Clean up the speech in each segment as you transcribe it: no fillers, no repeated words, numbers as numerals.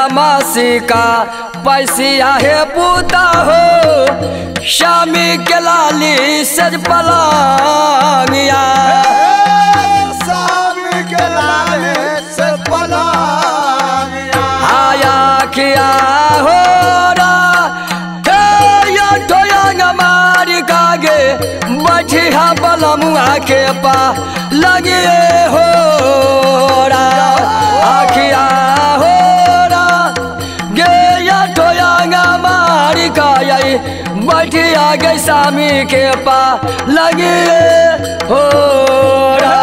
दामासी का पैसिया है पूता हो शामी के लाली सज पलांगिया स्वामी के लाले से पलांगिया आया किया हो रा या ठोया मारी कागे बैठिया बलमुआ के पा लगे हो रा आखिया हो रा गे या ठोया मारी काई बैठिया गे स्वामी के पा लगे हो रा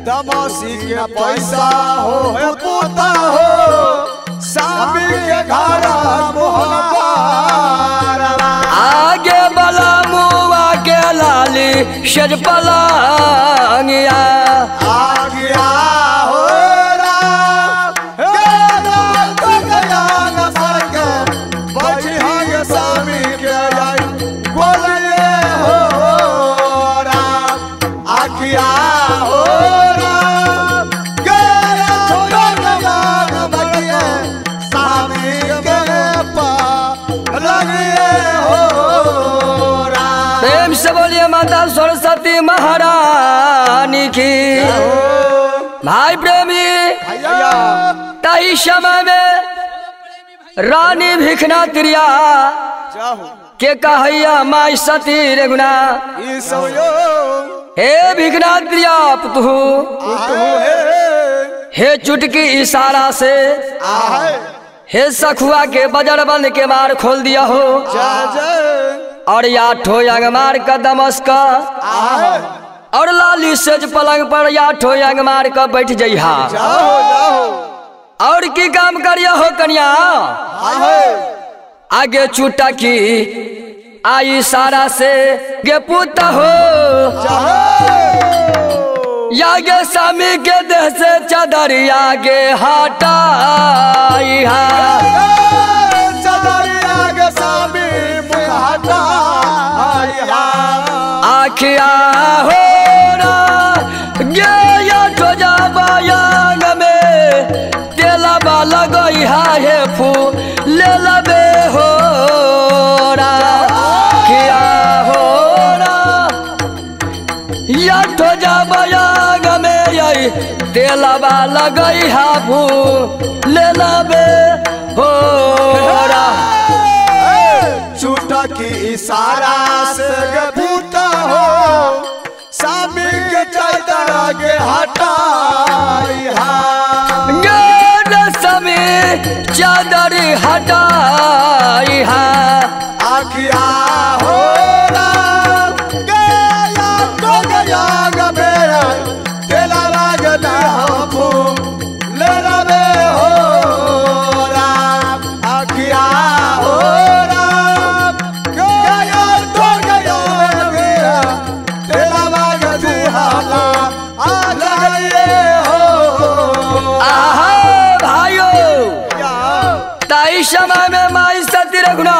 दामासी के पैसा हो पूता हो स्वामी के घर मोहब्बत आगे बला मुआ के लाली सज पलांगिया आ गया हो राम हे राम तो गया न सके बैठिया गे स्वामी के आई बोलिए हो राम आ गया हो राम गया छोड़ा गया न बैठिए स्वामी के पा लगिए हो राम प्रेम से बोलिए माता सरस्वती महारानी की भाई प्रेमी भैया तई समय में रानी भिखना त्रिया जाओ के कहैया माई सती रे गुना ई सब यो हे भिखना त्रिया पुतहु हे चुटकी इशारा से आहे हे सखुआ के बजर बंद के मार खोल दिया हो और या ठोयंग मार का दमस का आहे और लाली सेज पलंग पर या ठोयंग मार का बैठ जइहा जाओ जाओ और की काम करिया हो कन्या आहे आगे चुटा की आई सारा से गे पुत हो या गे स्वामी के देह से चादरिया गे हटाई चदरिया के स्वामी मुख हटा आखिया हो रा गे या ठोजा बायांग में तेला बाला गई है फू ले लबे हो रा किया हो रा या ठोजा बायांग में यही तेला बाला गई है फू ले लबे हो रा छूटा की इशारा से गबूता हो स्वामी के चादर के हटाई समय चादर हटाई आखिया हो राम गया तो गया गबेरा तेला लागदा हो ले रबे हो राम आखिया हो राम गया तो गया गबेरा तेला लागदी हाला आ जाइए हो आहा भाइयों ताई समय में माई सती रघुना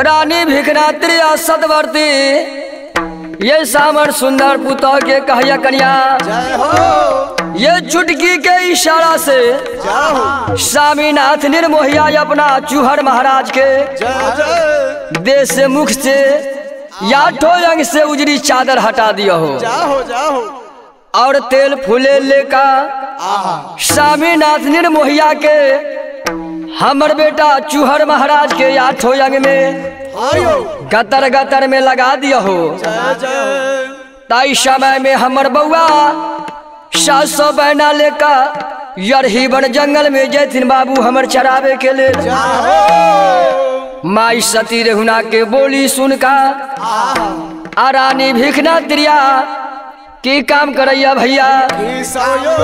रानी भिखनात्री सतवर्ती ये सामर सुंदर पुतौ के कहिया कन्या जय हो ये चुटकी के इशारा से जाओ स्वामीनाथ निर्मोहिया अपना चूहर महाराज के जय जय देश से मुख से या ठोयंग से उजरी चादर हटा दिया हो जाओ जाओ और तेल फूले लेका आहा स्वामीनाथ निर्मोहिया के हमर बेटा चूहर महाराज के या ठोयंग में आयो गतर गतर में लगा दिया हो जय जय ताई समय में हमर बउआ 700 बहना लेकर यरही बन जंगल में जैथिन बाबू हमर चरावे के ले जाओ माई सती रेहुना के बोली सुनका आहा आ रानी भिखना त्रिया की काम करैया भैया ई सयो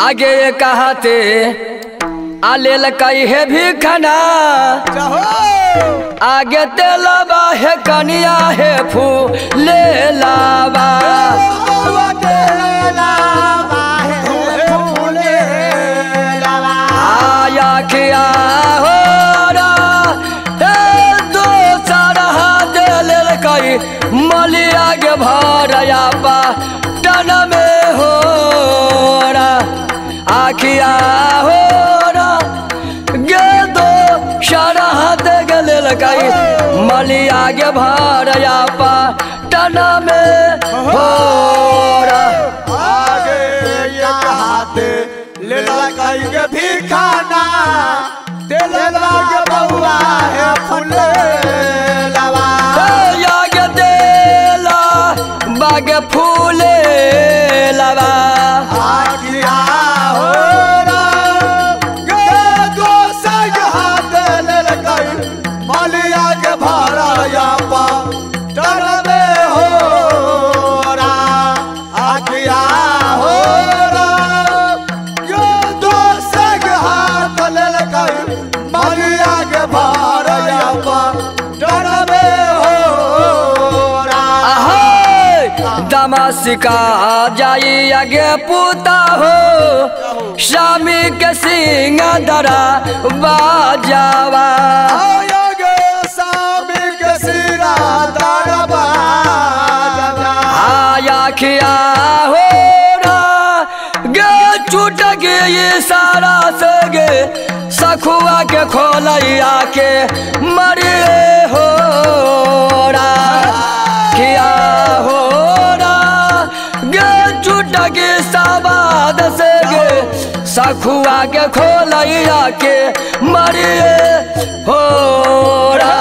आगे ये कहाते आ लेल कई है भिखना जाओ आगे तेलाबा है कनिया है फू ले लाबा आया किया हो रा दो सारा दे लेल कई मलिया के भरया पा टन में हो रा आ आखिया हो रा गे दो सारा हाथ गले लगाई मली आगे भरया पा टना में हो रा आगे एक हाथ ले लगाई के भिखाना दिल लागे बउआ है फूले लवा आगे देला बागे फूले लवा आखिया हो रा गे दो सग हाथ ले लगाई मालिया के भरया पा टना में हो रा आखिया हो रा गे दो सग हाथ ले लगाई मालिया के भरया पा टना में हो रा दमस्का जाई आगे पूता हो स्वामी के सिंह दरा बाजावा आगे स्वामी के सिरा दरबा आखिया हो रा गे छूट गे ये सारा से गे सखुआ के खोलैया के मरे हो रा किया हो रा गे छूट गे साबाद से गे सखुआ के खोलैया के मरे हो रा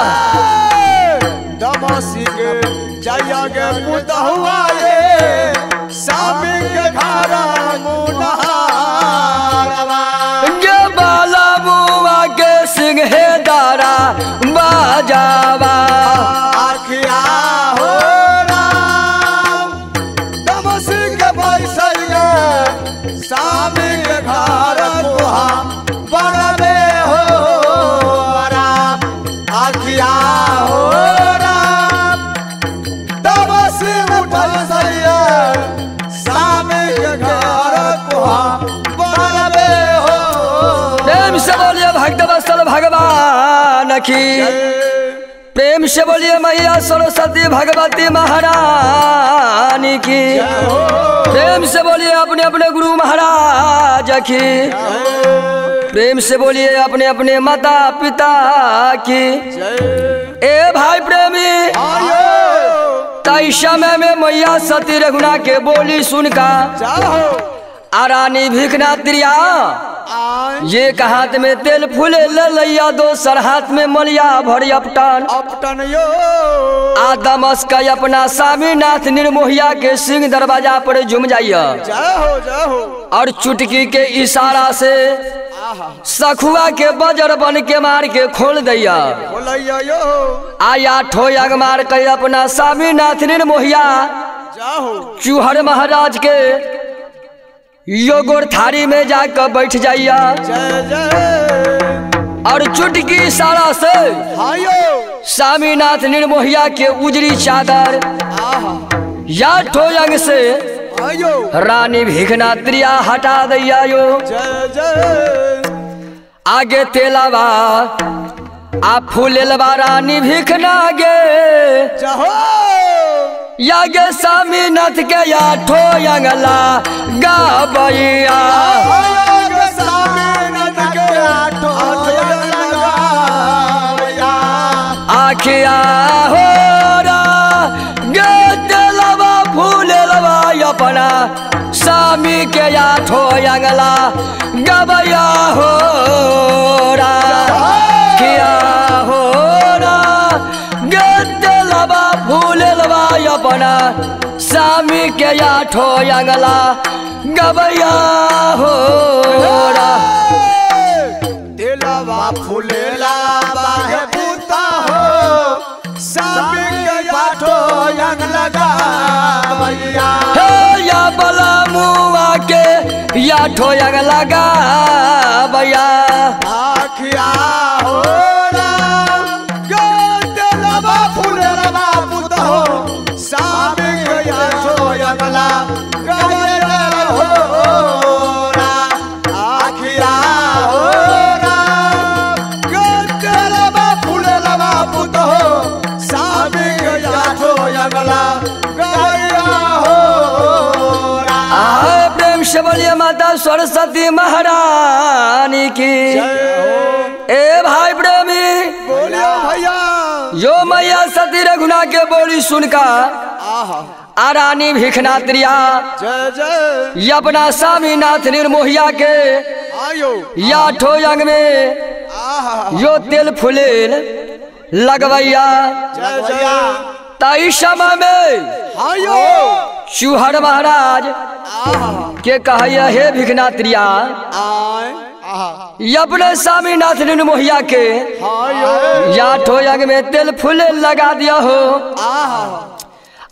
दमसी के जया के पुतहुआ ये स्वामी के घर मुनहारवा गे बाला बुआ के सिंह दारा बाजावा आखिया हो राम दमसी के बैसैया स्वामी के घर मुहा बड़बे हो राम आखिया हो राम दमसी बैसैया स्वामी के घर मुहा बड़बे हो प्रेम से बोलिए भक्तवत्सल भगवान की प्रेम से बोलिए मैया सरस्वती भगवती महारानी की प्रेम से बोलिए अपने अपने गुरु महाराज की प्रेम से बोलिए अपने अपने माता पिता की ए भाई प्रेमी तई समय में मैया सती रघुना के बोली सुनकर आरानी भिखना त्रिया ये हाथ में तेल फूले लैया दो सर हाथ में मलिया भरी अपटान अपटन यो आदमस का अपना स्वामीनाथ निर्मोहिया के सिंह दरवाजा पर झुम जाइया जय हो और चुटकी के इशारा से सखुआ के बजर बन के मार के खोल दैया बोलैया यो आया ठोयग मार के अपना स्वामीनाथ निर्मोहिया जाहो चूहर महाराज के योगोर थारी में जाकर बैठ जाइया जय जय और चुटकी इशारा से हायो स्वामीनाथ निर्मोहिया के उजरी चादर आहा या ठोयंग से हायो रानी भिखना त्रिया हटा दैया यो जय जय आगे तेलावा आ फूलेलवा रानी भिखना गे जहो यागे स्वामीनाथ के या ठोयंगला गाबैया आगे स्वामीनाथ के आठो लगावैया आखिया हो रा गे तेलवा फूलेलवा अपना स्वामी के या ठोयंगला गबैया हो रा किया हो रा गे तेलवा फूलेलवा अपना स्वामी के या ठोयंगला गबैया हो रा दिलवा फूलेला बाहे पूता हो स्वामी के आठो यंग लगावैया हे या बला मुआ के या ठोयंग लगा भैया आखिया हो राम गे दिलवा फूलेला पूता हो स्वामी के आठो यंग लगावैया हो राम आखिया हो राम गे दिलवा फूलेला पूता हो स्वामी के आठो यंग लगावैया हो राम प्रेम से बोलिए माता सरस्वती महारानी की। ए भाई प्रेमी बोलिए भैया। यो मैया सती रघुना के बोली सुनकर आ रानी भिखनात्रिया जय जय अपना स्वामीनाथ निर्मोहिया के आयो या ठो अंग में यो तेल फुलेल लगवैया। जय जय ताई समय में आयो चूहड़ महाराज के कहैया हे भिखनात्रिया आय अपने स्वामीनाथ निर्मोहिया के आयो या ठो अंग में तेल फुलेल लगा दिया हो।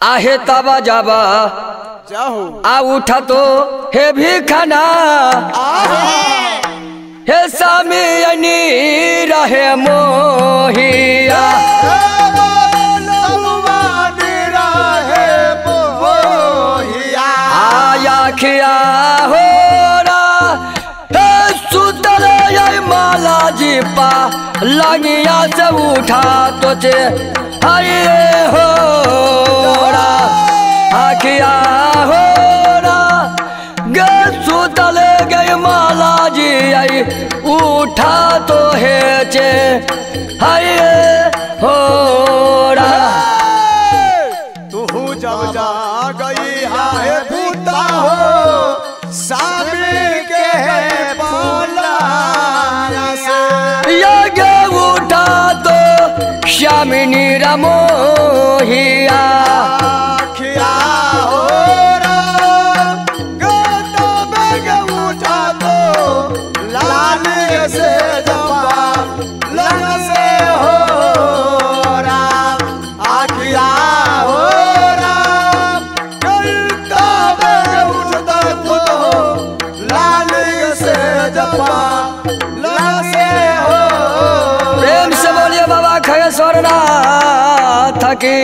आहे तबा जाबा जाओ आ उठा तो हे भिखना हे स्वामी अनी रहे मोहिया। आया खिया हो रा हे सुतल ये माला जी पा लगिया से उठा तो चे हाय हो रा आखिया हो रा गे सुतल गई माला जी आई उठा तो है चे हाय हो रा। तू जब जा गई है भूता हो सामी के बोला यज्ञ उठा तो श्यामिनी रमोहिया। खिया हो राम गो बेग उठा तो लाल से जपा लन से हो राम आखिया हो राम गलता बेग उठता तो लाल से जपा लन से हो। प्रेम से बोलिए बाबा खगेश्वर नाथ की।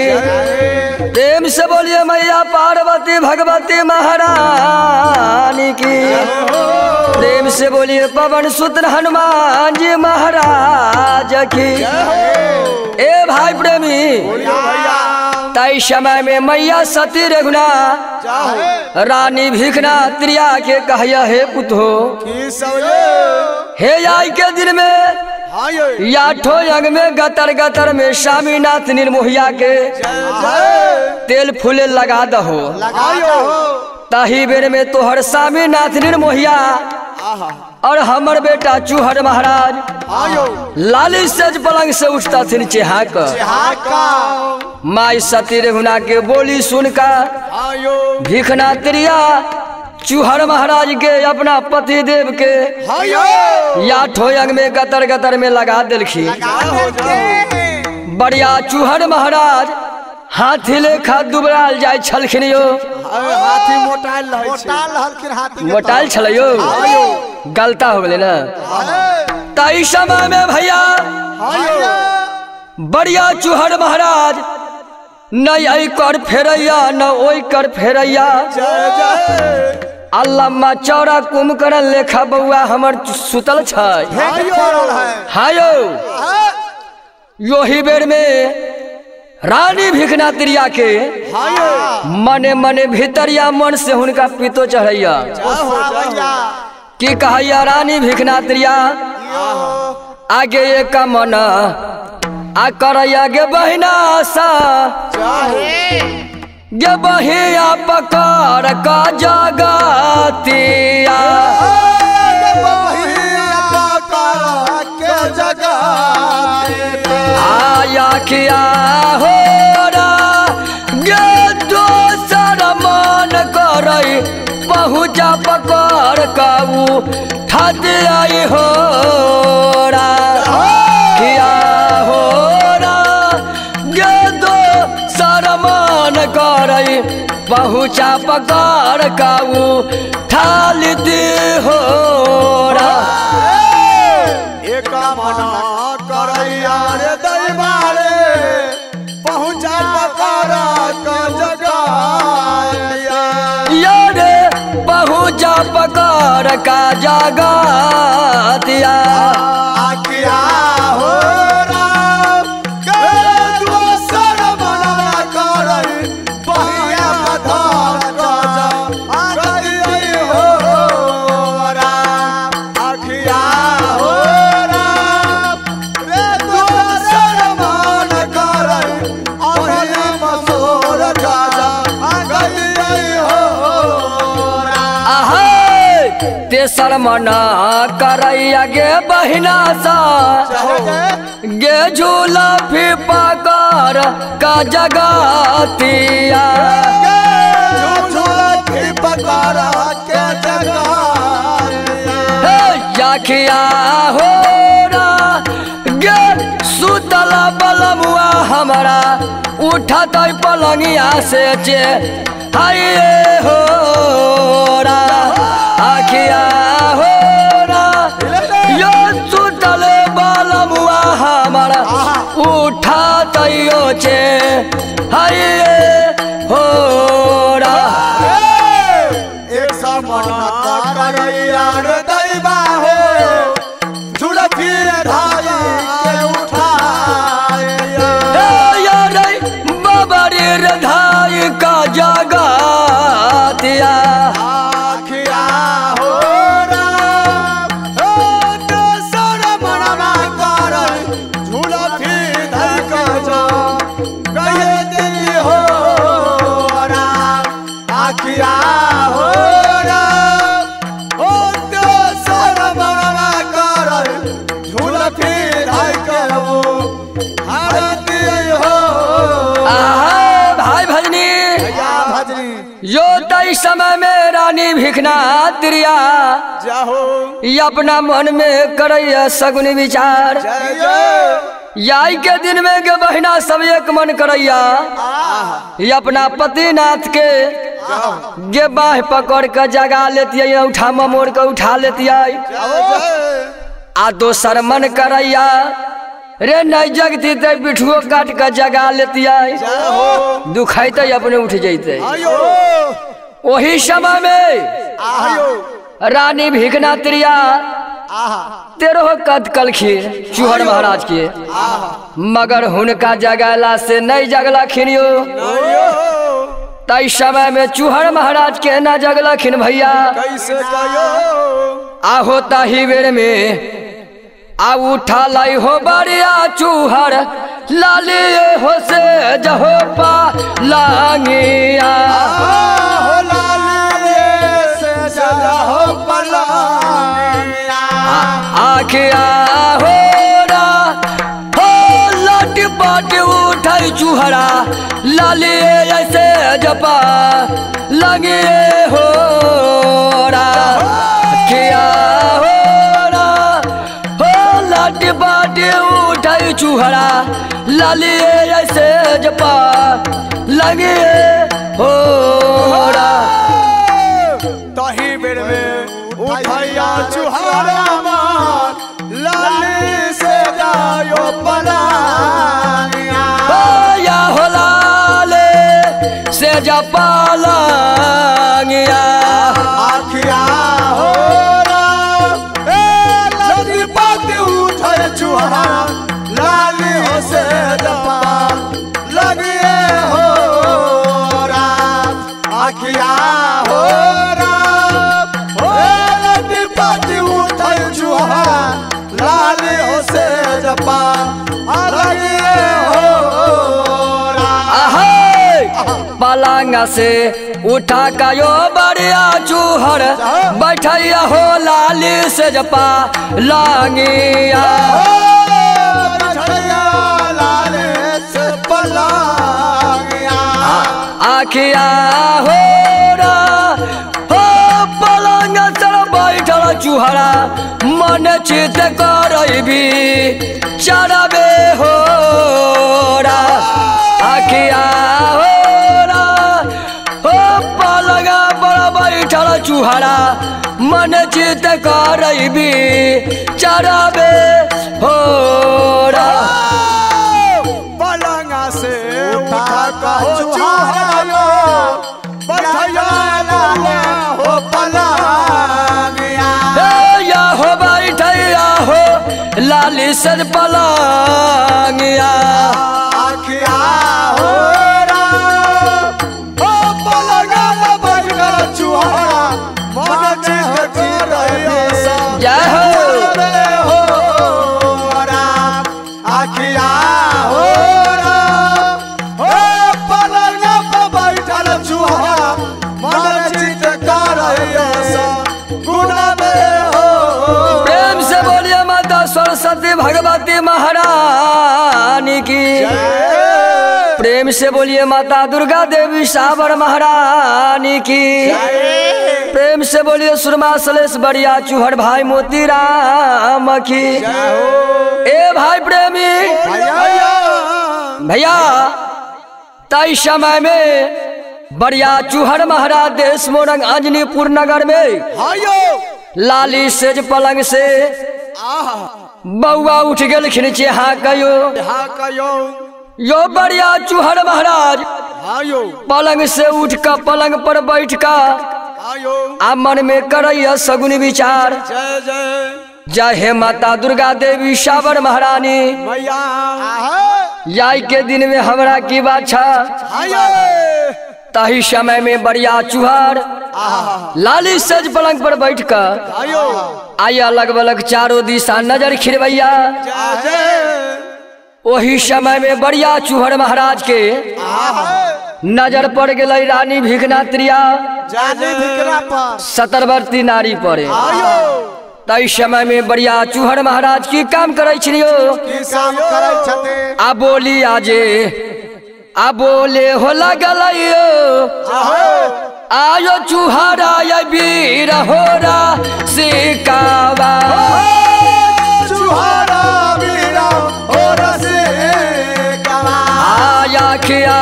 प्रेम से बोलिए मैया पार्वती भगवती महारानी की। प्रेम से बोलिए पवन सुत हनुमान जी महाराज की। ए भाई प्रेमी तई समय में मैया सती रघुना रानी भिखनात्रिया के कहया हे पुतो हे आई के दिन में या ठो अंग में गतर गतर में स्वामीनाथ निर्मोहिया के तेल फूले लगा दहो। ताही बेर में तोहर स्वामीनाथ निर्मोहिया और हमर बेटा चूहड़ महाराज लाली सज पलंग से उठता थिन चेहाक। माई सती रघुना के बोली सुनकर भिखनात्रिया चूहड़ महाराज के अपना पति देव के या ठोयंग में गतर गतर में लगा दिलखी। बढ़िया चूहड़ महाराज हाथी लेखा दुबराल जाय छलखिन यो। हाथी मोटाइल मोटाइल छल यो गलता हो गए ना। ताई समय में भैया बढ़िया चूहड़ महाराज न आई कर फेरैया न ओई कर फेरैया। अल्लाह चौड़ा कुंभकर्ण लेखा बउआ हमर सुतल छै। हायो योही बेर में रानी भिखनात्रिया के मने मने भीतरिया मन से हुनका पीतो चढ़ैया। की कहैया रानी भिखनात्रिया आगे एक मन आ करैया गे बहिना सा गे बहिया पकड़ का जगतिया। आया किया हो रा गे दोसर मन करई पहुँचा पकड़ काऊ ठात आई हो रा किया हो रा गे दोसर मन करई पहुँचा पकड़ काऊ ठाल दी हो रा। एक मना करैया रे दैवारे पहुँचा पकड़ा का जगह यारे पहुँचा पकड़ का जगह दिया। आखिया हो राम के दोसर मना करई पहिया पधार का जा हो दोसर मना करैया गे बहिना सा गे झूला भी पकर का जगतिया याखिया हो रा गे सुतल बलमुआ हमारा उठत पलंगिया से चे हाय हो रा आखिया हो रा यो सुतल बलमुआ हमारा उठत चे हाय हो रा एक समान करैया रे दैवा हो झूला फिर धाई के उठाया रे बाबा रे धाई का जगतिया आखिया हो रा हो दोसर मनवा कर झूला फिर धाई के जा कहे दिली हो रा आखिया हो रा हो दोसर मनवा कर झूला फिर धाई के हर दिली हो भाई भजनी या भजनी यो तय समय में रानी भिखना त्रिया जाहो ये अपना मन में करैया सगुन विचार याई के दिन में के बहिना सब एक मन करैया ये अपना पतिनाथ के गे बाह पकड़ के जगा लेती उठा मोड़ के उठा लेती आ दोसर मन करैया रे नहीं जगती ते बिठुओ काट के जगा लेती दुखैते अपने उठ जैते वही समय में रानी भिखना त्रिया 13 कद कलखिन चूहड़ महाराज के मगर हुनका जगला से नहीं जगला खिनियो तई समय में चूहड़ महाराज के न जगलखिन भैया कैसे कयो आहो ताही बेर में आ उठा लाई हो बड़िया चूहड़ लाली हो से जहो पा लांगिया हो लाली से जहो पलांगिया आखिया हो रा हो लट पट उठाई चूहड़ा लाली ऐसे जपा लगे हो रा आखिया हो रा हो लट पट उठाई चूहड़ा लाली ऐसे जपा लगे हो रा तही बेर में उठैया चुहारा मान लाली से जायो पलांगिया या हो लाले से जपा लांगिया आखिया हो रा ए लदी बात उठै चुहारा लाली हो से जपा लगिए हो रा आखिया हो रा हो लदी बात उठै चुहारा लाली हो से जपा लगिए हो रा पलंग से उठा का यो बड़िया चूहड़ बैठैया हो लाली से जपा लांगिया आखिया हो रा हो पलंग सर बैठल चूहड़ा मन चित करबी चढ़बे हो रा आखिया हो रा हो पलंग पर बैठल चूहड़ा मन चित करबी चढ़बे हो रा पलंगा से उठा का चुहारा बैठया लाला हो पलंगिया या हो बैठया हो लाली सर पलंगिया आखिया हो रा हो पलंगा बैठा चुहारा मन चित करैया जय हो रा आखिया हो रा हो पलंगा बैठल चुहारा मन चित करैया गुना में सरस्वती भगवती महारानी की प्रेम से बोलिए माता दुर्गा देवी साबर महारानी की प्रेम से बोलिए सुरमा सलेश बढ़िया चूहड़ भाई मोती राम की। ए भाई प्रेमी भैया तय समय में बढ़िया चूहड़ महाराज देश मोरंग अंजनीपुर नगर में लाली सेज पलंग से बउआ उठ गल खिंचे हाँ कयो यो बढ़िया चूहड़ महाराज पलंग से उठ कर पलंग पर बैठ कर आ मन में करैया सगुन विचार जय हे माता दुर्गा देवी साबर महारानी याई के दिन में हमरा की बाछा तही समय में बढ़िया चूहड़ लाली सज पलंग पर बैठ कर आया अलग अलग चारों दिशा नजर खिरवैया। वही समय में बढ़िया चूहड़ महाराज के नजर पड़ गई रानी भिखनात्रिया सतरवर्ती नारी पर। तई समय में बढ़िया चूहड़ महाराज की काम करे आ बोली आजे आ बोले हो लगल आयो चूहड़ा या वीर होरा सिकावा आया खिया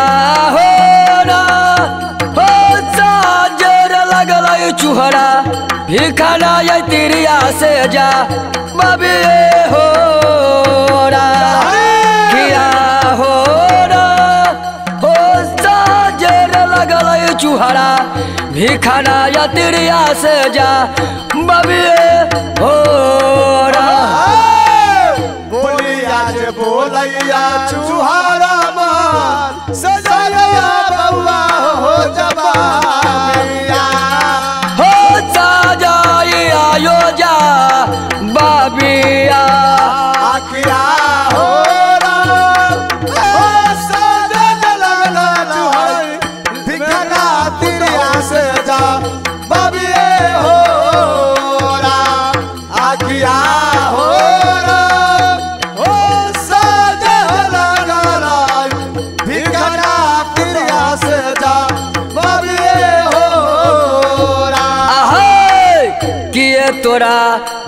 होरा हो साजर लगल चूहड़ा भिखाना या तिरिया से जा बबे होरा खिया होरा हो साजर लगल चूहड़ा भिखाना या तिरिया से जा बबे होरा। बोलैया चूहड़ा मान सजैया बउआ हो जबाबिया हो सजाई आयो जा बाबिया आखिया हो सजन लगला चूहड़ भिखना तिरिया से जा बाबिए हो आखिया हो तोरा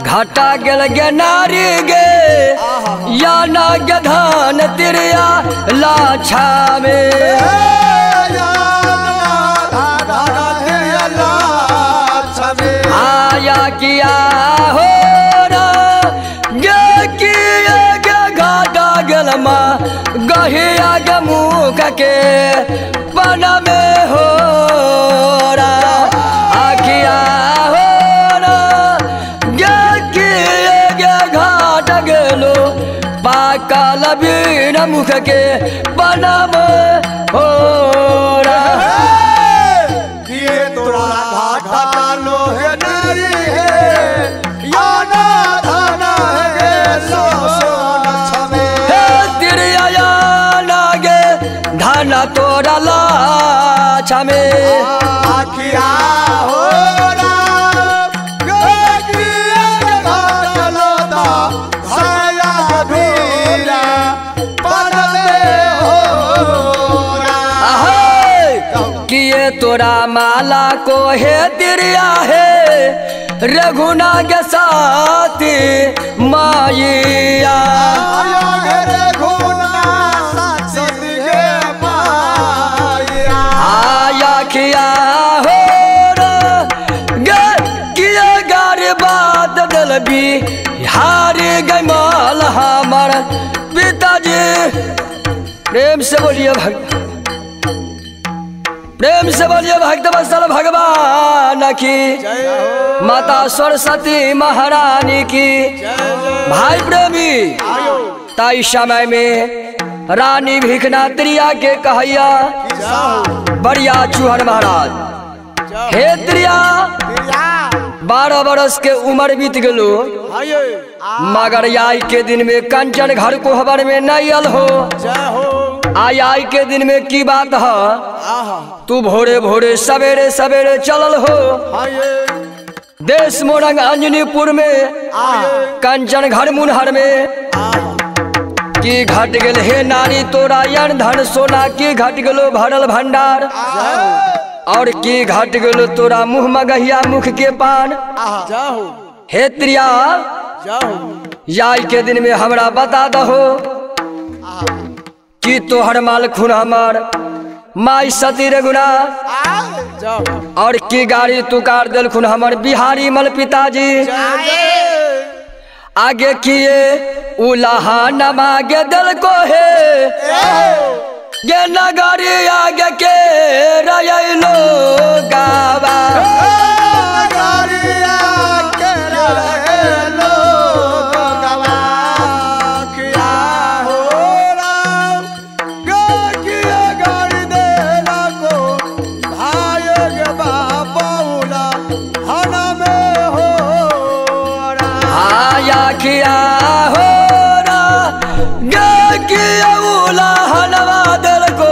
घाटा गेल गे नारी गे या ना गे धान तिरिया लाछा में आया किया हो गे किया गे घाटा गेल माँ गहिया गे मुख के पन में हो आखिया काल बीन मुख के बनम हो तोरा घाटा लोहे नारी है या ना धना है सोना छमे तिरिया नागे धना तोरा लाछा में आखिया हो तोरा माला को है तिरिया है रघुना के साथ माइया आया किया हो किया गारी बात दलबी हार गई माल हमार पिताजी। प्रेम से बोलिए प्रेम से बोलिए भक्त वत्सल भगवान की माता सरस्वती महारानी की। भाई प्रेमी ताई समय में रानी भिखनात्रिया के कहैया बढ़िया चूहड़ महाराज हे त्रिया 12 बरस के उम्र बीत गलो मगर आई के दिन में कंचन घर को खबर में नहीं आल हो आई के दिन में की बात है तू भोरे भोरे सवेरे सवेरे चलल हो देश मोरंग अंजनीपुर में कंचन घर मुनहर में की घट गेल हे नारी तोरा यन धन सोना की घट गेलो भरल भंडार और की घट गेलो तोरा मुँह मगहिया मुख के पान हे त्रिया याई के दिन में हमरा बता दहो कि तोहर माल खून हमार माई सती रे गुना और की गाड़ी तू कार दिल खून हमार बिहारी मल पिताजी आगे किए उलाहा नमागे दिल को है गे नगरी आगे के रयलो गावा किया हो दिल को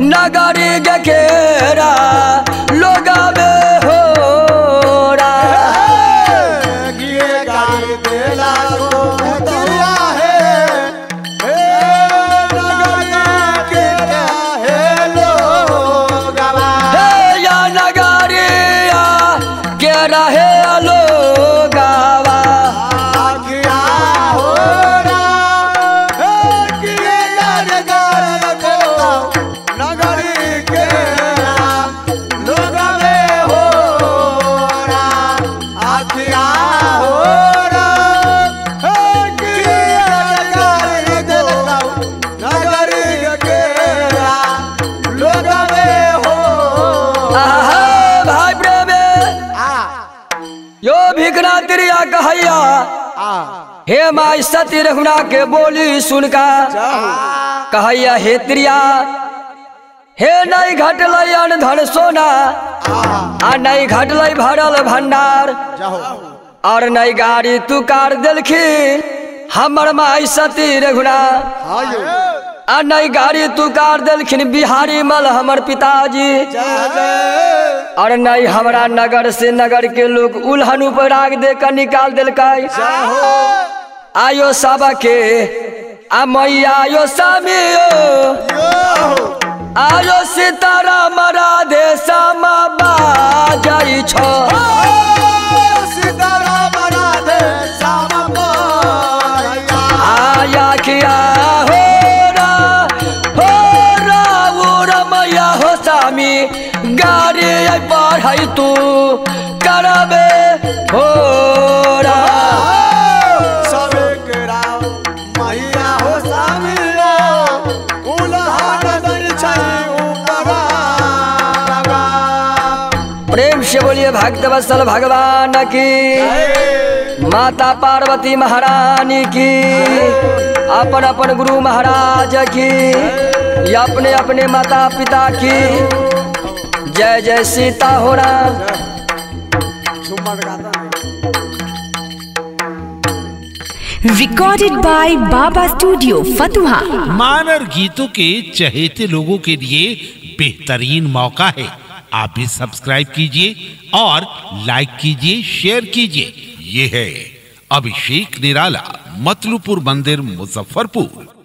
नगरी गेरा लोग हो नगरिया गेरा है लोगावा यो भिखना तिरिया कहैया हे माई सती रघुना के बोली सुनका कहैया हे तिरिया हे नहीं घटलै अन धन सोना आ नहीं घटलै भरल भंडार और नहीं गाड़ी तू कार दिलखी हमर माई सती रघुना आ नहीं गाड़ी तू कार दिलखिन बिहारी मल हमर पिताजी और नहीं हमरा नगर से नगर के लोग उल्हन ऊपर राग दे कर निकाल दिलकाय आयो साबा के आ मैया आयो सामियो आयो सीताराम राधे श्यामा बाजाई छो सीताराम राधे श्यामा आया किया हो सामी गाड़ी पढ़ाई तू करबे हो प्रेम से बोलिए भक्त वत्सल भगवान की माता पार्वती महारानी की अपन अपन गुरु महाराज की या अपने अपने माता पिता की जय जय सीता होना। रिकॉर्डेड बाय बाबा स्टूडियो फतुहा। मानर गीतों के चहेते लोगों के लिए बेहतरीन मौका है, आप भी सब्सक्राइब कीजिए और लाइक कीजिए, शेयर कीजिए। ये है अभिषेक निराला, मतलूपुर मंदिर, मुजफ्फरपुर।